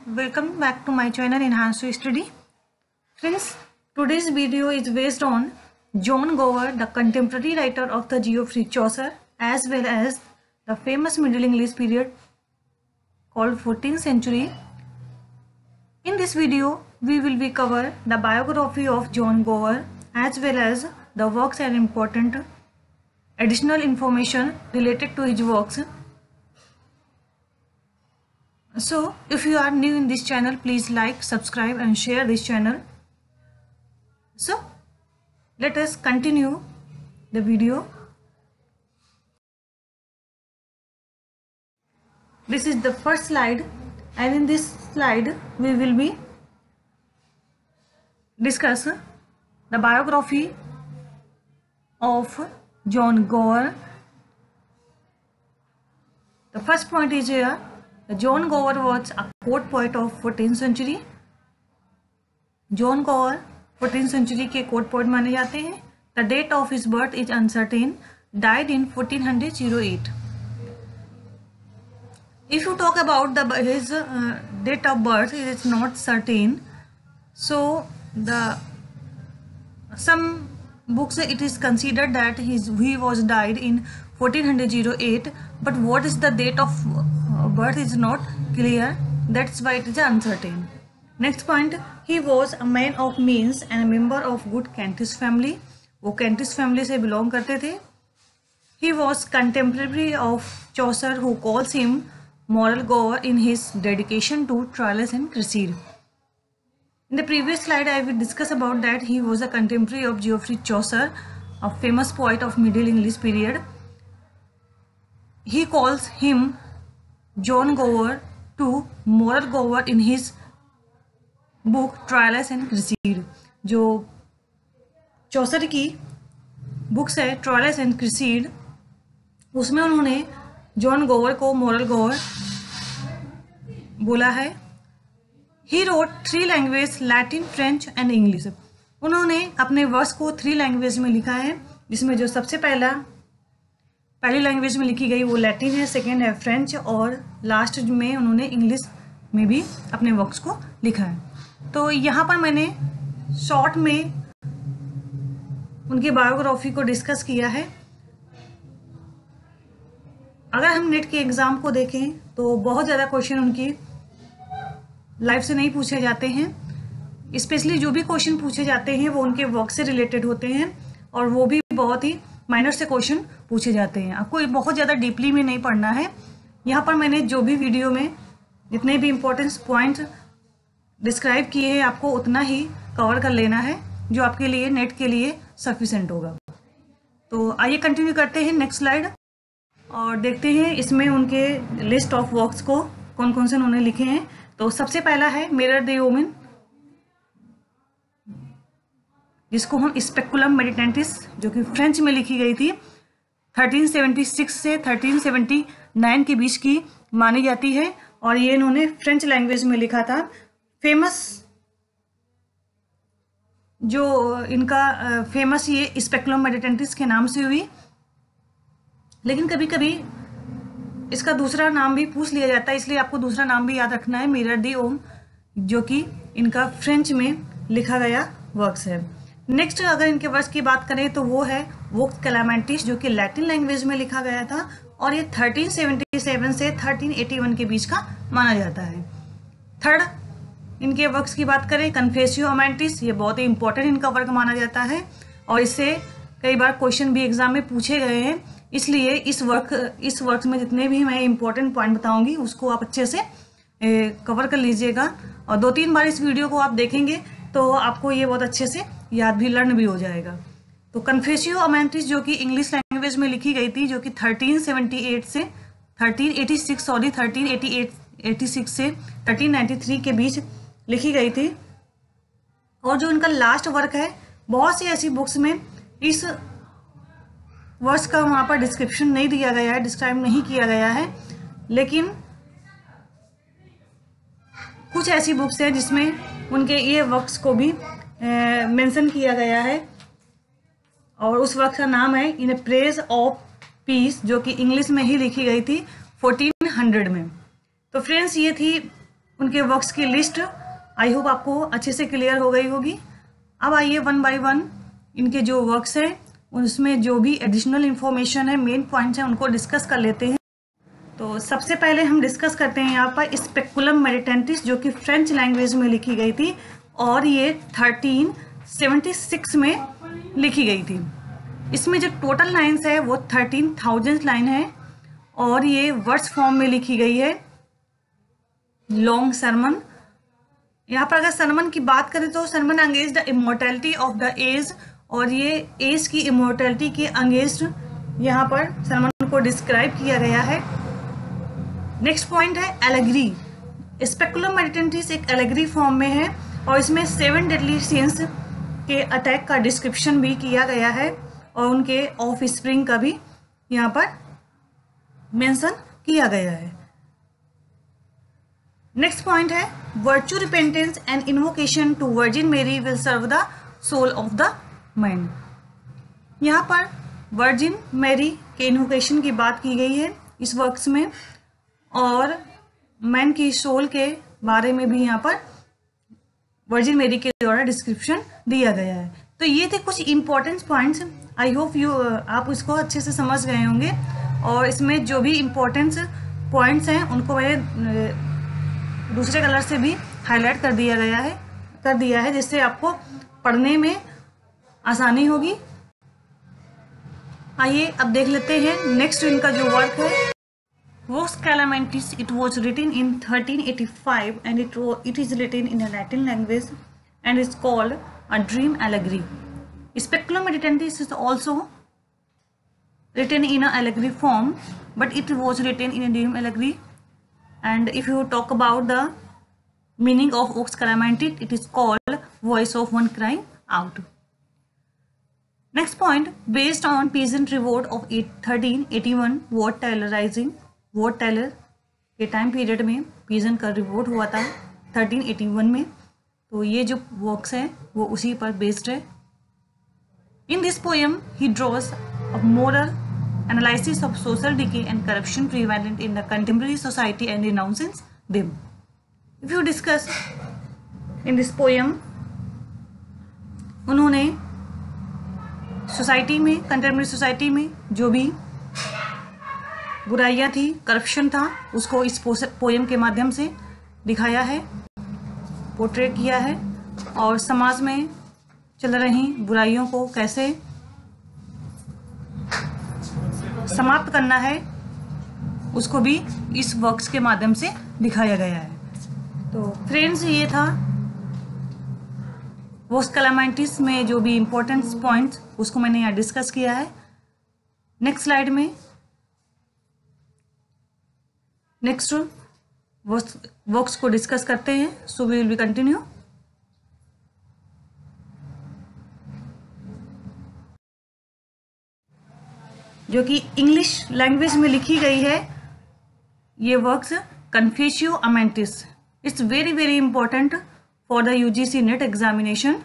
welcome back to my channel Enhance to Study. Friends, today's video is based on John Gower, the contemporary writer of the Geoffrey Chaucer, as well as the famous Middle English period called 14th century. In this video, we will be cover the biography of John Gower as well as the works and important additional information related to his works. So, if you are new in this channel, please like, subscribe and share this channel. So, let us continue the video. This is the first slide, and in this slide we will be discuss the biography of John Gower. The first point is here. John Gower was a court poet of 14th century. John Gower 14th century के court poet माने जाते हैं. The date of his birth is uncertain. Died in 1408. If you talk about his date of birth, it is not certain. So some books it is considered that he was died in 1408. But what is the date of birth is not clear. That's why it is uncertain. Next point, he was a man of means and a member of good Kentish family. वो Kentish family से belong करते थे. He was contemporary of Chaucer, who calls him moral Gower in his dedication to Troilus and Cressida. In the previous slide, I will discuss about that he was a contemporary of Geoffrey Chaucer, a famous poet of Middle English period. He calls him John Gower to moral Gower in his book Troilus and Cressida. जो चौसर की books है Troilus and क्रिसीड, उसमें उन्होंने John गोवर को moral गोवर बोला है. He wrote 3 language, Latin, French and English. उन्होंने अपने वर्स को 3 लैंग्वेज में लिखा है, जिसमें जो सबसे पहली लैंग्वेज में लिखी गई वो लैटिन है, सेकेंड है फ्रेंच और लास्ट में उन्होंने इंग्लिश में भी अपने वर्क्स को लिखा है. तो यहाँ पर मैंने शॉर्ट में उनकी बायोग्राफी को डिस्कस किया है. अगर हम नेट के एग्ज़ाम को देखें तो बहुत ज़्यादा क्वेश्चन उनकी लाइफ से नहीं पूछे जाते हैं. स्पेशली जो भी क्वेश्चन पूछे जाते हैं वो उनके वर्क से रिलेटेड होते हैं और वो भी बहुत ही माइनर से क्वेश्चन पूछे जाते हैं. आपको बहुत ज़्यादा डीपली में नहीं पढ़ना है. यहाँ पर मैंने जो भी वीडियो में जितने भी इम्पोर्टेंट पॉइंट डिस्क्राइब किए हैं आपको उतना ही कवर कर लेना है जो आपके लिए नेट के लिए सफिशेंट होगा. तो आइए कंटिन्यू करते हैं नेक्स्ट स्लाइड और देखते हैं इसमें उनके लिस्ट ऑफ वर्क्स को कौन कौन से उन्होंने लिखे हैं. तो सबसे पहला है मिरर द वुमेन, जिसको हम स्पेकुलम मेडिटेंटिस, जो कि फ्रेंच में लिखी गई थी 1376 से 1379 के बीच की मानी जाती है और ये इन्होंने फ्रेंच लैंग्वेज में लिखा था. फेमस जो इनका फेमस ये स्पेकुलम मेडिटेंटिस के नाम से हुई, लेकिन कभी कभी इसका दूसरा नाम भी पूछ लिया जाता है, इसलिए आपको दूसरा नाम भी याद रखना है, मिरर दी ओम, जो कि इनका फ्रेंच में लिखा गया वर्क्स है. नेक्स्ट अगर इनके वर्क्स की बात करें तो वो है वोक्स कैलामेंटिस, जो कि लैटिन लैंग्वेज में लिखा गया था और ये 1377 से 1381 के बीच का माना जाता है. थर्ड इनके वर्क्स की बात करें कन्फेसियो अमेंटिस, ये बहुत ही इंपॉर्टेंट इनका वर्क माना जाता है और इससे कई बार क्वेश्चन भी एग्जाम में पूछे गए हैं, इसलिए इस वर्क में जितने भी मैं इंपॉर्टेंट पॉइंट बताऊंगी उसको आप अच्छे से कवर कर लीजिएगा और 2-3 बार इस वीडियो को आप देखेंगे तो आपको ये बहुत अच्छे से याद भी लर्न भी हो जाएगा. तो कन्फेसियो अमेंटिस जो कि इंग्लिश लैंग्वेज में लिखी गई थी, जो कि 1386 से 1386 से 1393 के बीच लिखी गई थी. और जो इनका लास्ट वर्क है, बहुत सी ऐसी बुक्स में इस वर्क्स का वहाँ पर डिस्क्रिप्शन नहीं दिया गया है, डिस्क्राइब नहीं किया गया है, लेकिन कुछ ऐसी बुक्स हैं जिसमें उनके ये वर्क्स को भी मेंशन किया गया है और उस वर्क का नाम है इन प्रेज ऑफ पीस, जो कि इंग्लिश में ही लिखी गई थी 1400 में. तो फ्रेंड्स ये थी उनके वर्क्स की लिस्ट आई होप आपको अच्छे से क्लियर हो गई होगी। अब आइए वन बाय वन इनके जो वर्क्स हैं उसमें जो भी एडिशनल इंफॉर्मेशन है, मेन पॉइंट्स हैं, उनको डिस्कस कर लेते हैं। तो सबसे पहले हम डिस्कस करते हैं यहाँ पर स्पेकुलम मेडिटेंटिस, जो कि फ्रेंच लैंग्वेज में लिखी गई थी और ये 1376 में लिखी गई थी। इसमें जो टोटल लाइन्स है वो 13,000 लाइन है और ये वर्ड्स फॉर्म में लिखी गई है। लॉन्ग सरमन, यहाँ पर अगर सरमन की बात करें तो sermon against the immortality of the age, और ये एज की इमोर्टैलिटी के अगेंस्ट यहाँ पर सरमन को डिस्क्राइब किया गया है। नेक्स्ट पॉइंट है एलेगरी। स्पेकुलम मेडिटेंटिस एक एलेगरी फॉर्म में है और इसमें 7 डेडली सिंस के अटैक का डिस्क्रिप्शन भी किया गया है और उनके ऑफ स्प्रिंग का भी यहाँ पर मेंशन किया गया है। नेक्स्ट पॉइंट है virtue repentance and invocation to virgin Mary will serve the soul of the man. यहाँ पर वर्जिन मैरी के इन्वोकेशन की बात की गई है इस वर्क्स में और मैन की सोल के बारे में भी यहाँ पर वर्जिन मेरी के द्वारा डिस्क्रिप्शन दिया गया है। तो ये थे कुछ इंपॉर्टेंट पॉइंट्स। आई होप आप इसको अच्छे से समझ गए होंगे और इसमें जो भी इम्पोर्टेंट पॉइंट्स हैं उनको मैंने दूसरे कलर से भी हाईलाइट कर दिया है जिससे आपको पढ़ने में आसानी होगी। आइए अब देख लेते हैं नेक्स्ट इनका जो वर्क है Vox Calamentis. It was written in 1385 and it is written in a Latin language and is called a dream allegory. Speculum Meditentis is also written in a allegory form, but it was written in a dream allegory. And if you talk about the meaning of Vox Calamentis, it is called voice of one crying out. Next point, based on peasant revolt of 1381, Wat Tyler के time period में peasant का revolt हुआ था 1381 में, तो ये जो works है वो उसी पर बेस्ड है। In this poem he draws a moral analysis of social decay and corruption prevalent in the contemporary society and denounces them. If you discuss in this poem, उन्होंने सोसाइटी में, कंटेम्प्रेरी सोसाइटी में जो भी बुराइयां थी, corruption था, उसको इस पोएम के माध्यम से दिखाया है, पोर्ट्रे किया है और समाज में चल रही बुराइयों को कैसे समाप्त करना है उसको भी इस वर्क्स के माध्यम से दिखाया गया है। तो फ्रेंड्स, ये था वॉक्स कैलामेंटिस में जो भी इम्पोर्टेंट पॉइंट्स उसको मैंने यहाँ डिस्कस किया है। नेक्स्ट स्लाइड में नेक्स्ट वर्क्स को डिस्कस करते हैं। So we will be continue. जो कि इंग्लिश लैंग्वेज में लिखी गई है ये works Confessio Amantis. It's very very important for the UGC NET examination.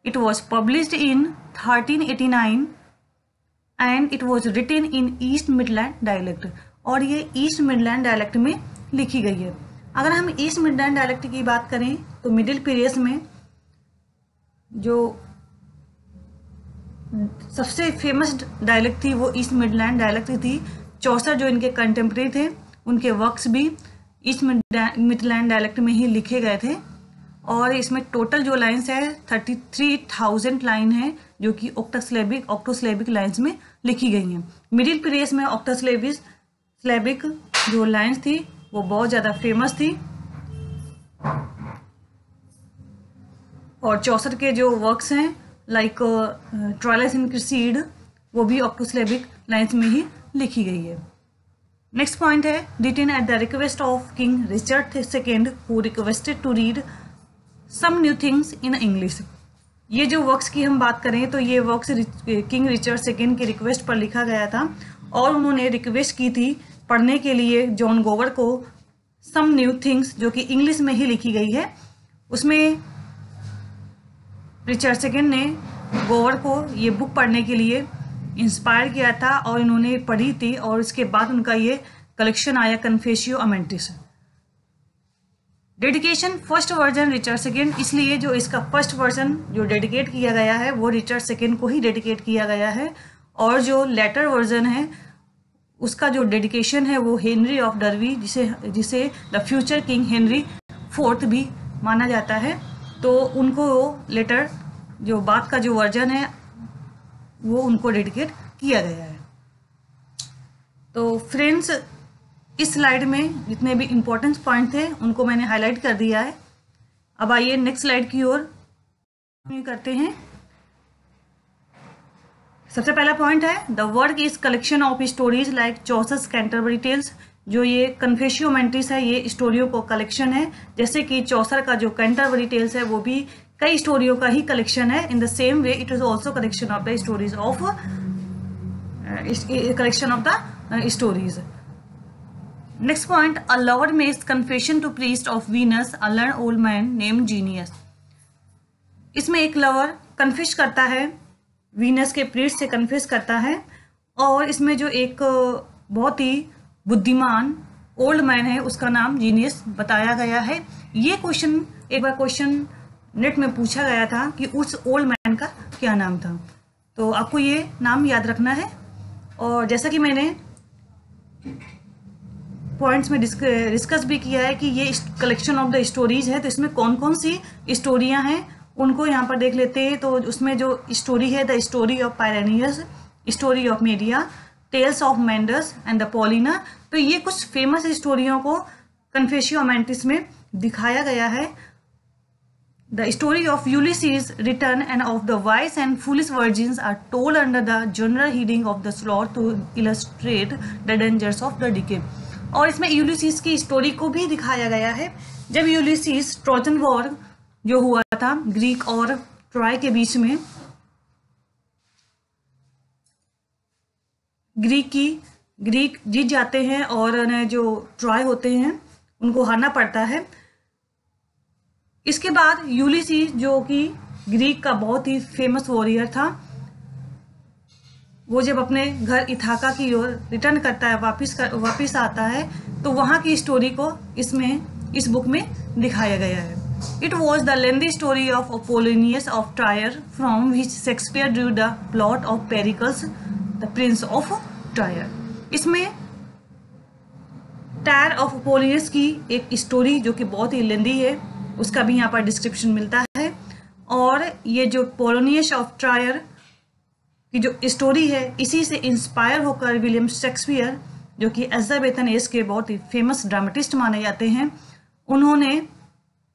It was published in 1389 and it was written in East Midland dialect, और ये east Midland dialect में लिखी गई है। अगर हम ईस्ट मिडलैंड डायलेक्ट की बात करें तो मिडिल पीरियड्स में जो सबसे फेमस डायलेक्ट थी वो ईस्ट मिडलैंड डायलेक्ट थी। चौसर जो इनके कंटेम्प्रेरी थे उनके वर्क्स भी ईस्ट मिडलैंड डायलेक्ट में ही लिखे गए थे और इसमें टोटल जो लाइन्स है 33,000 लाइन है जो कि ऑक्टोस्लेबिक लाइन्स में लिखी गई हैं। मिडिल पीरियड्स में ऑक्टोस्लेबिक जो लाइन्स थी वो बहुत ज़्यादा फेमस थी और चौसर के जो वर्क्स हैं लाइक ट्रायल्स इन क्रीसीड वो भी ऑक्टोस्लेबिक लाइन्स में ही लिखी गई है। नेक्स्ट पॉइंट है written at the request of King Richard II who requested to read some new things in English. ये जो वर्क्स की हम बात करें तो ये वर्क्स किंग रिचर्ड II की रिक्वेस्ट पर लिखा गया था और उन्होंने रिक्वेस्ट की थी पढ़ने के लिए जॉन गोवर को सम न्यू थिंग्स जो कि इंग्लिश में ही लिखी गई है। उसमें रिचर्ड II ने गोवर को ये बुक पढ़ने के लिए इंस्पायर किया था और इन्होंने पढ़ी थी और इसके बाद उनका ये कलेक्शन आया Confessio Amantis. Dedication first version Richard second, इसलिए जो इसका फर्स्ट वर्जन जो डेडिकेट किया गया है वो रिचर्ड सेकेंड को ही डेडिकेट किया गया है, और जो लेटर वर्जन है उसका जो डेडिकेशन है वो हेनरी ऑफ डर्बी, जिसे the future king Henry fourth भी माना जाता है, तो उनको लेटर जो बाद का जो वर्जन है वो उनको डेडिकेट किया गया है। तो फ्रेंड्स, इस स्लाइड में जितने भी इम्पोर्टेंट पॉइंट थे उनको मैंने हाईलाइट कर दिया है। अब आइए नेक्स्ट स्लाइड की ओर करते हैं। सबसे पहला पॉइंट है the work is collection of stories like चौसस कैंटरबरी टेल्स। जो ये कन्फेशियो मेंटिस है ये स्टोरियों को कलेक्शन है, जैसे कि चौसर का जो कैंटरबरी टेल्स है वो भी कई स्टोरियों का ही कलेक्शन है। In the same way it is also collection of the stories of stories. Next point, a lover makes confession to priest of Venus, a learned old man named Genius. इसमें एक lover confess करता है, Venus के priest से confess करता है, और इसमें जो एक बहुत ही बुद्धिमान ओल्ड मैन है उसका नाम जीनियस बताया गया है। ये क्वेश्चन एक बार क्वेश्चन नेट में पूछा गया था कि उस ओल्ड मैन का क्या नाम था, तो आपको ये नाम याद रखना है। और जैसा कि मैंने पॉइंट्स में डिस्कस भी किया है कि ये कलेक्शन ऑफ द स्टोरीज है, तो इसमें कौन कौन सी स्टोरियां हैं उनको यहाँ पर देख लेते हैं। तो उसमें जो स्टोरी है the story of Pyramus, story of Medea, tales of मेंडस एंड द पॉलिना, तो ये कुछ फेमस स्टोरियों को कन्फेशियो मेंटिस में दिखाया गया है। The story of Ulysses return and of the wise and foolish virgins are told under the general heading of the sloth to illustrate the dangers of the decay. और इसमें यूलिसीज की story को भी दिखाया गया है। जब यूलिसीज ट्रोजन वॉर जो हुआ था ग्रीक और ट्रॉय के बीच में, ग्रीक जीत जाते हैं और जो ट्रॉय होते हैं उनको हारना पड़ता है। इसके बाद यूलिसीज जो कि ग्रीक का बहुत ही फेमस वॉरियर था, वो जब अपने घर इथाका की ओर रिटर्न करता है, वापिस आता है, तो वहाँ की स्टोरी को इस बुक में दिखाया गया है। It was the lengthy story of Apollonius of tyre from which Shakespeare Drew the plot of Pericles the Prince of tyre. इसमें टायर ऑफ अपोलोनियस की एक स्टोरी जो कि बहुत ही लेंदी है उसका भी यहाँ पर डिस्क्रिप्शन मिलता है, और ये जो पोलोनियस ऑफ टायर की जो स्टोरी है इसी से इंस्पायर होकर विलियम शेक्सपियर जो कि एलिजाबेथन एज के बहुत ही फेमस ड्रामेटिस्ट माने जाते हैं, उन्होंने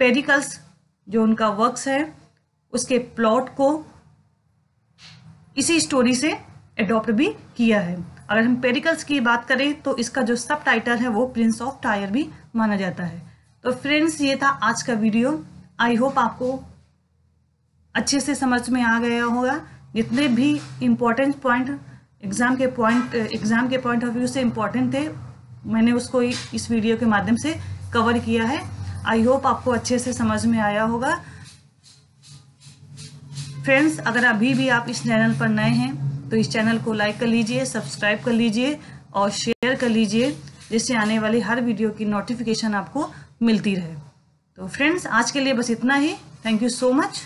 पेरिकल्स जो उनका वर्क्स है उसके प्लॉट को इसी स्टोरी से एडॉप्ट भी किया है। अगर हम पेरिकल्स की बात करें तो इसका जो सब टाइटल है वो प्रिंस ऑफ टायर भी माना जाता है। तो फ्रेंड्स, ये था आज का वीडियो। आई होप आपको अच्छे से समझ में आ गया होगा। जितने भी इम्पोर्टेंट पॉइंट एग्ज़ाम के पॉइंट ऑफ व्यू से इम्पोर्टेंट थे मैंने उसको इस वीडियो के माध्यम से कवर किया है। आई होप आपको अच्छे से समझ में आया होगा। फ्रेंड्स, अगर अभी भी आप इस चैनल पर नए हैं तो इस चैनल को लाइक कर लीजिए, सब्सक्राइब कर लीजिए और शेयर कर लीजिए, जिससे आने वाली हर वीडियो की नोटिफिकेशन आपको मिलती रहे। तो फ्रेंड्स, आज के लिए बस इतना ही। Thank you so much.